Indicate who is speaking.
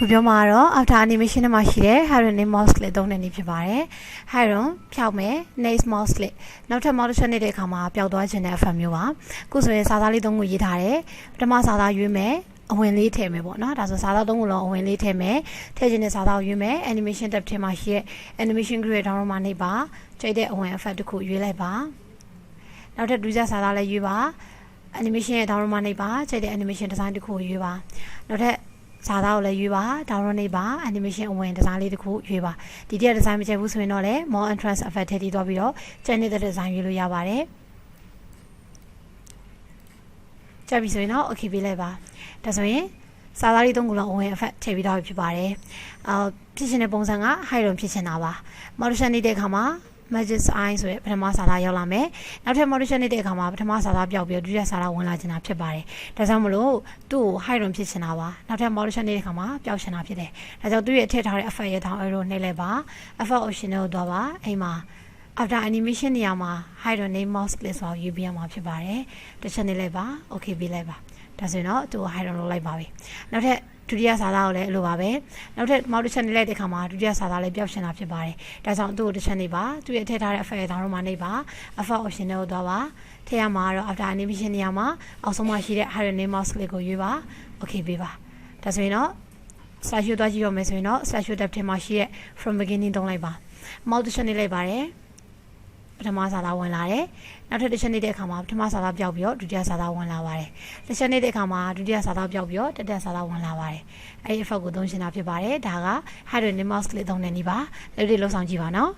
Speaker 1: 구별마로 after animation 마시래 하루는 mouse 동네니 피바래 하루 펴매 next mouseနောက်ထပ် mouse နေတဲ့အခါမှာပျောက်သွားခြင်းတဲ့ effect မျိုးပါခုဆိုရင်စာသားလေးသုံးခုရေးထားတယ်ပထမစာသားရွေးမယ်အဝင်လေးထည့်မယ်ပေါ့နော်ဒါဆိုစာသားသုံးခုလုံးအဝင်လေးထည့်မယ်ထည့်ခြင်းနဲ့စာသားကိုရွေးမယ် animation tab ထဲမှာရှိတဲ့ animation create download မှာနေပါကြိုက်တဲ့အဝင် effect တစ်ခုရွေးလိုက်ပါနောက်ထပ်ဒုတိယစာသားလည်းရွေးပါ animation ရဲ့ download မှာနေပါကြိုက်တဲ့ animation design တစ်ခုရွေးပါနောက်ထပ်စာသားကိုလည်းရွေးပါ download နေပါ animation အဝင် design လေးတစ်ခုရွေးပါဒီတည်း design မကြိုက်ဘူးဆိုရင်တော့လည်း more entrance effect ထည့်ပြီးတော့ကျန်တဲ့ design ရွေးလို့ရပါတယ်ကြပြီဆိုရင်တော့ okay ပေးလိုက်ပါဒါဆိုရင်စာသားလေးသုံးခုလုံးအဝင် effect ထည့်ပြီးတော့ဖြစ်ပါတယ်ဖြစ်ရှင်တဲ့ပုံစံက high လုံးဖြစ်ရှင်တာပါ motion နေတဲ့အခါမှာMagic Eye ဆိုရယ်ပထမစာသားရောက်လာမယ်နောက်ထပ် motion နေတဲ့အခါမှာပထမစာသားပြောက်ပြီးဒုတိယစာသားဝင်လာခြင်းတာဖြစ်ပါတယ်ဒါကြောင့်မလို့သူ့ကို high လုံးဖြစ်ရှင်တာပါနောက်ထပ် motion နေတဲ့အခါမှာပျောက်ရှင်တာဖြစ်တယ်ဒါကြောင့်သူ့ရဲ့ထည့်ထားတဲ့ effect ရဲ့ down arrow နှိပ်လိုက်ပါ effect option ကိုသွားပါအိမ်မှာ after animation နေရာမှာ high လုံး name mouse click ဆိုယူပြရမှာဖြစ်ပါတယ်တစ်ချက်နှိပ်လိုက်ပါ okay ပေးလိုက်ပါဒါဆိုရင်တော့သူ့ကို high လုံးလုပ်လိုက်ပါပြီနောက်ထပ်ဒုတိယစာသားကိုလည်းအဲ့လိုပါပဲနောက်ထပ် mouse တစ်ချက်နှိပ်လိုက်တဲ့အခါမှာဒုတိယစာသားလည်းပျောက်ရှင်တာဖြစ်ပါတယ်ဒါကြောင့်သူ့ကိုတစ်ချက်နှိပ်ပါသူ့ရဲ့ထည့်ထားတဲ့ effect download မှာနှိပ်ပါ effect option ကိုသွားပါထည့်ရမှာတော့ after animation နေရာမှာအောက်ဆုံးမှာရှိတဲ့ high name mouse click ကိုရွေးပါ okay ပေးပါဒါဆိုရင်တော့ slash သွားကြည့်ရမယ်ဆိုရင်တော့ slash tab ထဲမှာရှိတဲ့ from beginning သုံးလိုက်ပါ mouse တစ်ချက်နှိပ်လိုက်ပါတယ်ပထမစာသားဝင်လာတယ်နောက်ထပ်တစ်ချက်နေတဲ့အခါမှာပထမစာသားပြောက်ပြီးတော့ဒုတိယစာသားဝင်လာပါတယ်တစ်ချက်နေတဲ့အခါမှာဒုတိယစာသားပြောက်ပြီးတော့တတိယစာသားဝင်လာပါတယ်အဲဒီ effect ကိုသုံးရှင်းတာဖြစ်ပါတယ်ဒါက hide name mouse click သုံးနေနေပါလက်တွေ့လောက်ဆောင်ကြည့်ပါနော်